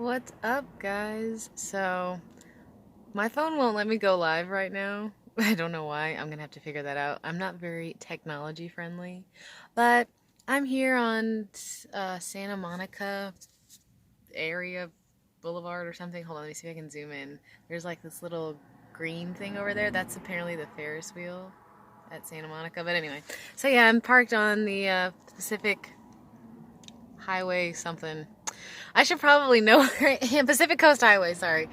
What's up, guys? So, my phone won't let me go live right now. I don't know why. I'm gonna have to figure that out. I'm not very technology friendly, but I'm here on Santa Monica area Boulevard or something. Hold on, let me see if I can zoom in. There's like this little green thing over there. That's apparently the Ferris wheel at Santa Monica. But anyway, so yeah, I'm parked on the Pacific Highway something. I should probably know. Pacific Coast Highway, sorry.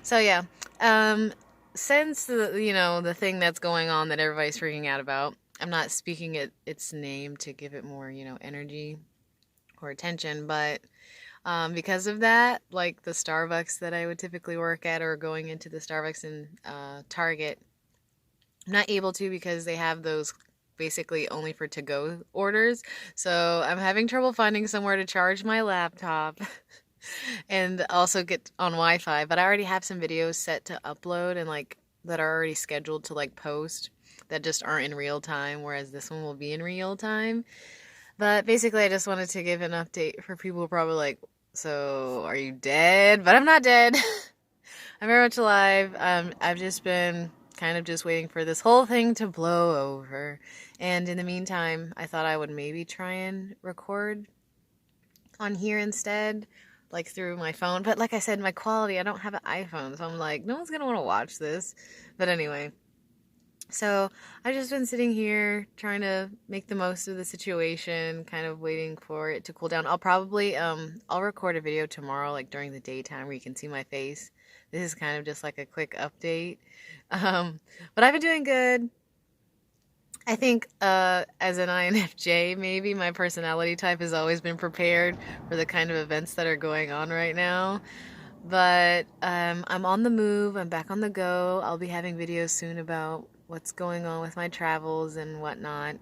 So yeah, um, since the thing that's going on that everybody's freaking out about, I'm not speaking its name to give it more energy or attention, but because of that, like the Starbucks that I would typically work at, or going into the Starbucks in Target, I'm not able to because they have those basically only for to-go orders. So I'm having trouble finding somewhere to charge my laptop and also get on Wi-Fi. But I already have some videos set to upload and like that are already scheduled to like post that just aren't in real time, whereas this one will be in real time. But basically, I just wanted to give an update for people who are probably like, so are you dead? But I'm not dead. I'm very much alive. I've just been kind of just waiting for this whole thing to blow over. And in the meantime, I thought I would maybe try and record on here instead, like through my phone. But like I said, my quality, I don't have an iPhone, so I'm like, no one's gonna want to watch this. But anyway, so I've just been sitting here trying to make the most of the situation, kind of waiting for it to cool down. I'll probably I'll record a video tomorrow, like during the daytime, where you can see my face. This is kind of just like a quick update. Um, but I've been doing good. I think as an INFJ, maybe my personality type has always been prepared for the kind of events that are going on right now. But I'm on the move. I'm back on the go. I'll be having videos soon about what's going on with my travels and whatnot.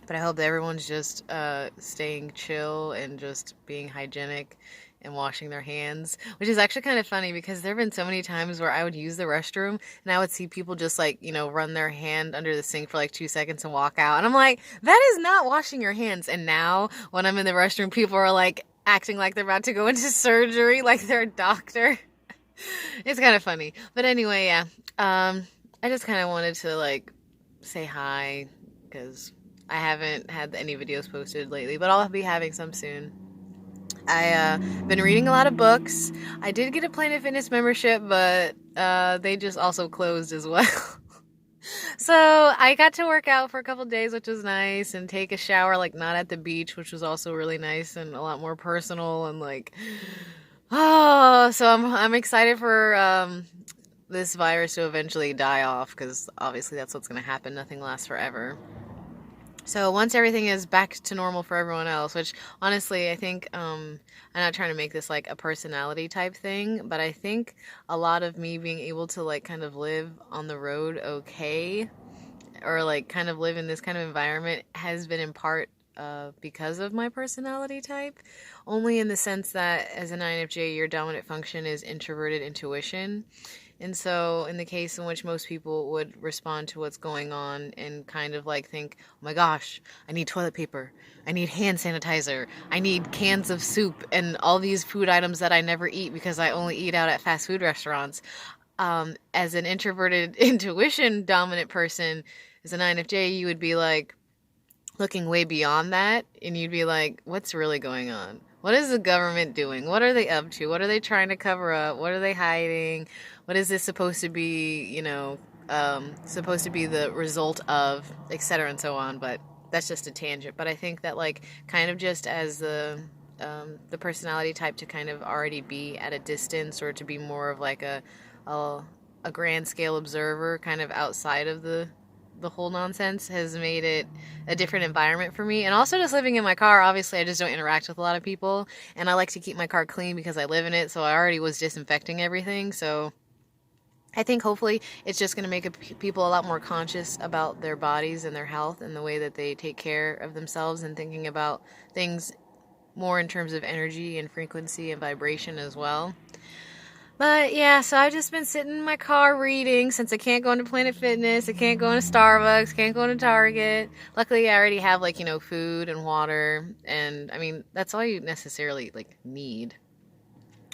But I hope that everyone's just staying chill and just being hygienic and washing their hands, which is actually kind of funny because there have been so many times where I would use the restroom and I would see people just like, run their hand under the sink for like 2 seconds and walk out. And I'm like, that is not washing your hands. And now when I'm in the restroom, people are like acting like they're about to go into surgery, like they're a doctor. It's kind of funny. But anyway, yeah. I just kind of wanted to like say hi because I haven't had any videos posted lately, but I'll be having some soon. I've been reading a lot of books. I did get a Planet Fitness membership, but they just also closed as well. So I got to work out for a couple days, which was nice, and take a shower, like not at the beach, which was also really nice and a lot more personal and like, oh, so I'm excited for this virus to eventually die off because obviously that's what's gonna happen. Nothing lasts forever. So once everything is back to normal for everyone else, which honestly, I think, I'm not trying to make this like a personality type thing, but I think a lot of me being able to like kind of live on the road okay, or like kind of live in this kind of environment has been in part because of my personality type, only in the sense that as an INFJ, your dominant function is introverted intuition. And so, in the case in which most people would respond to what's going on and kind of like think, oh my gosh, I need toilet paper, I need hand sanitizer, I need cans of soup, and all these food items that I never eat because I only eat out at fast food restaurants. As an introverted intuition dominant person, as an INFJ, you would be like looking way beyond that, and you'd be like, what's really going on? What is the government doing? What are they up to? What are they trying to cover up? What are they hiding? What is this supposed to be, supposed to be the result of, etc. and so on. But that's just a tangent. But I think that like kind of just as the personality type to kind of already be at a distance or to be more of like a grand scale observer kind of outside of the whole nonsense has made it a different environment for me. And also just living in my car, obviously I just don't interact with a lot of people, and I like to keep my car clean because I live in it, so I already was disinfecting everything. So I think hopefully it's just going to make people a lot more conscious about their bodies and their health and the way that they take care of themselves, and thinking about things more in terms of energy and frequency and vibration as well. But yeah, so I've just been sitting in my car reading since I can't go into Planet Fitness, I can't go into Starbucks, can't go into Target. Luckily, I already have like, food and water, and I mean, that's all you necessarily like need.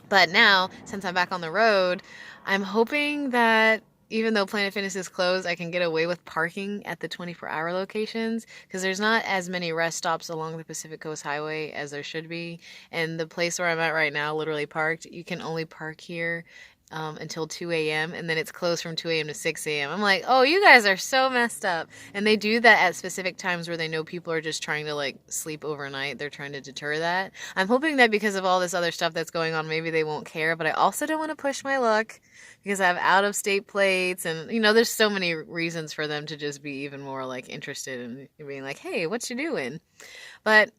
But now, since I'm back on the road, I'm hoping that even though Planet Fitness is closed, I can get away with parking at the 24-hour locations because there's not as many rest stops along the Pacific Coast Highway as there should be. And the place where I'm at right now, literally parked, you can only park here until 2 a.m. and then it's closed from 2 a.m. to 6 a.m. I'm like, oh, you guys are so messed up. And they do that at specific times where they know people are just trying to like sleep overnight. They're trying to deter that. I'm hoping that because of all this other stuff that's going on, maybe they won't care. But I also don't want to push my luck because I have out of state plates and there's so many reasons for them to just be even more like interested in being like, hey, what you doing? But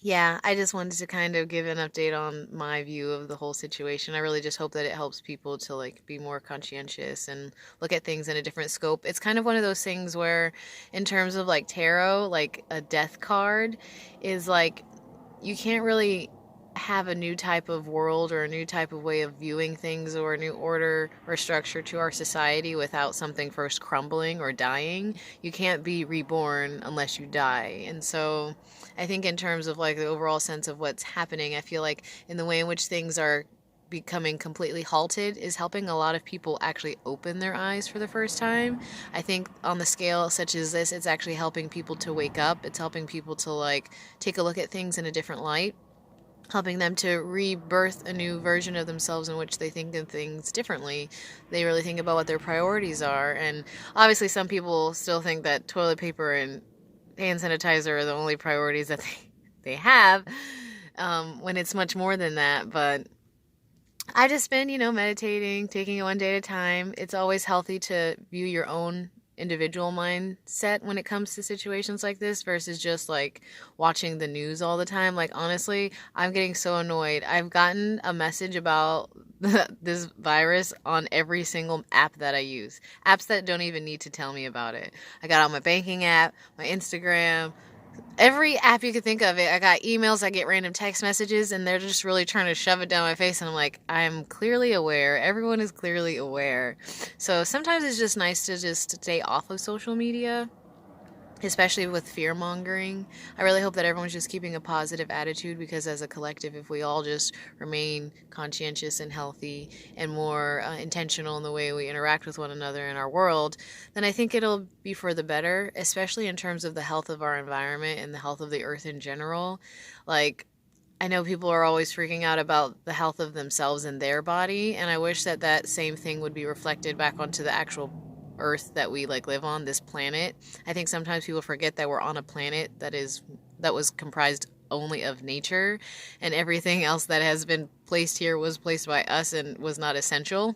yeah, I just wanted to kind of give an update on my view of the whole situation. I really just hope that it helps people to like be more conscientious and look at things in a different scope. It's kind of one of those things where in terms of like tarot, like a death card is like you can't really have a new type of world or a new type of way of viewing things or a new order or structure to our society without something first crumbling or dying. You can't be reborn unless you die. And so I think in terms of like the overall sense of what's happening, I feel like in the way in which things are becoming completely halted is helping a lot of people actually open their eyes for the first time. I think on the scale such as this, it's actually helping people to wake up. It's helping people to like take a look at things in a different light, helping them to rebirth a new version of themselves in which they think of things differently. They really think about what their priorities are. And obviously some people still think that toilet paper and hand sanitizer are the only priorities that they have, when it's much more than that. But I just been, meditating, taking it one day at a time. It's always healthy to view your own individual mindset when it comes to situations like this versus just like watching the news all the time. Like honestly, I'm getting so annoyed. I've gotten a message about this virus on every single app that I use. Apps that don't even need to tell me about it. I got on my banking app, my Instagram, every app you could think of it. I got emails, I get random text messages, and they're just really trying to shove it down my face. And I'm like, I'm clearly aware. Everyone is clearly aware. So sometimes it's just nice to just stay off of social media, especially with fear mongering. I really hope that everyone's just keeping a positive attitude because as a collective, if we all just remain conscientious and healthy and more intentional in the way we interact with one another in our world, then I think it'll be for the better, especially in terms of the health of our environment and the health of the earth in general. Like, I know people are always freaking out about the health of themselves and their body, and I wish that that same thing would be reflected back onto the actual earth that we like live on, this planet. I think sometimes people forget that we're on a planet that was comprised only of nature, and everything else that has been placed here was placed by us and was not essential.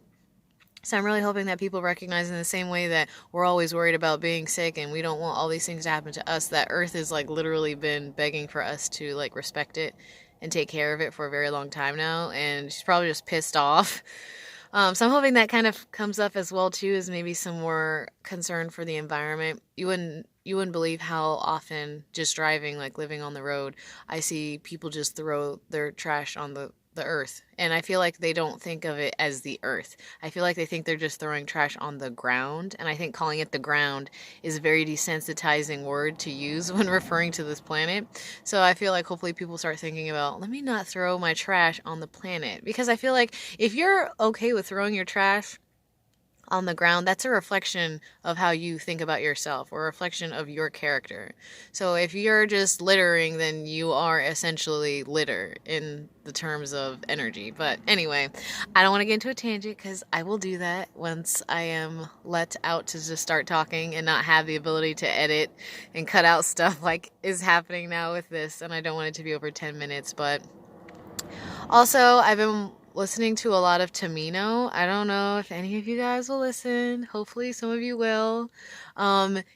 So I'm really hoping that people recognize in the same way that we're always worried about being sick and we don't want all these things to happen to us, that earth has like literally been begging for us to like respect it and take care of it for a very long time now, and she's probably just pissed off. So I'm hoping that kind of comes up as well too, as maybe some more concern for the environment. You wouldn't believe how often just driving, like living on the road, I see people just throw their trash on the earth. And I feel like they don't think of it as the earth. I feel like they think they're just throwing trash on the ground. And I think calling it the ground is a very desensitizing word to use when referring to this planet. So I feel like hopefully people start thinking about, let me not throw my trash on the planet. Because I feel like if you're okay with throwing your trash on the ground, that's a reflection of how you think about yourself or a reflection of your character. So if you're just littering, then you are essentially litter in the terms of energy. But anyway, I don't want to get into a tangent because I will do that once I am let out to just start talking and not have the ability to edit and cut out stuff like is happening now with this. And I don't want it to be over 10 minutes. But also, I've been listening to a lot of Tamino. I don't know if any of you guys will listen. Hopefully some of you will.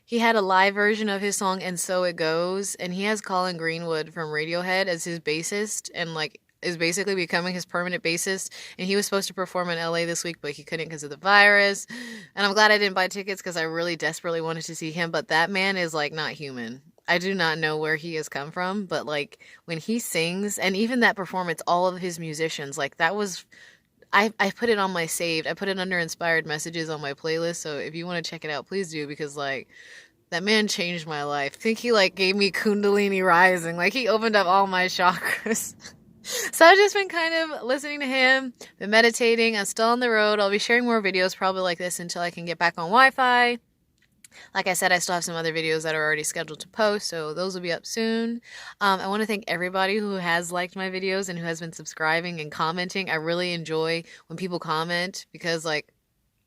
He had a live version of his song And So It Goes, and he has Colin Greenwood from Radiohead as his bassist and like is basically becoming his permanent bassist. And he was supposed to perform in LA this week, but he couldn't because of the virus. And I'm glad I didn't buy tickets because I really desperately wanted to see him, but that man is like not human. I do not know where he has come from, but like when he sings and even that performance, all of his musicians, like that was, I put it on my saved. I put it under inspired messages on my playlist. So if you want to check it out, please do, because like that man changed my life. I think he like gave me Kundalini rising. Like he opened up all my chakras. So I've just been kind of listening to him, been meditating. I'm still on the road. I'll be sharing more videos probably like this until I can get back on Wi-Fi. Like I said, I still have some other videos that are already scheduled to post, so those will be up soon. I want to thank everybody who has liked my videos and who has been subscribing and commenting. I really enjoy when people comment because, like,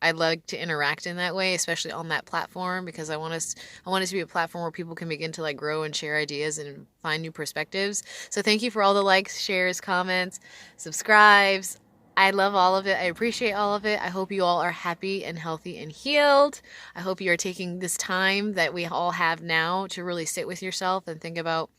I like to interact in that way, especially on that platform, because I want it to be a platform where people can begin to like grow and share ideas and find new perspectives. So thank you for all the likes, shares, comments, subscribes. I love all of it. I appreciate all of it. I hope you all are happy and healthy and healed. I hope you are taking this time that we all have now to really sit with yourself and think about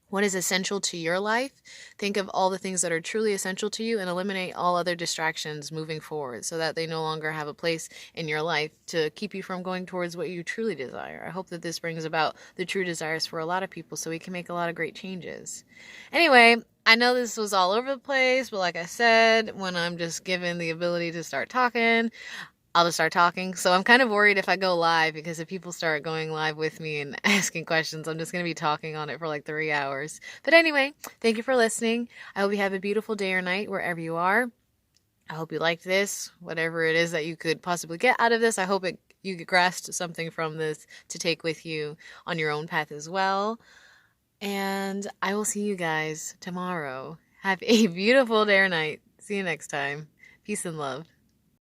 what is essential to your life. Think of all the things that are truly essential to you and eliminate all other distractions moving forward so that they no longer have a place in your life to keep you from going towards what you truly desire. I hope that this brings about the true desires for a lot of people so we can make a lot of great changes. Anyway, I know this was all over the place, but like I said, when I'm just given the ability to start talking, I'll just start talking. So I'm kind of worried if I go live because if people start going live with me and asking questions, I'm just going to be talking on it for like 3 hours. But anyway, thank you for listening. I hope you have a beautiful day or night wherever you are. I hope you liked this, whatever it is that you could possibly get out of this. I hope you grasped something from this to take with you on your own path as well. And I will see you guys tomorrow. Have a beautiful day or night. See you next time. Peace and love.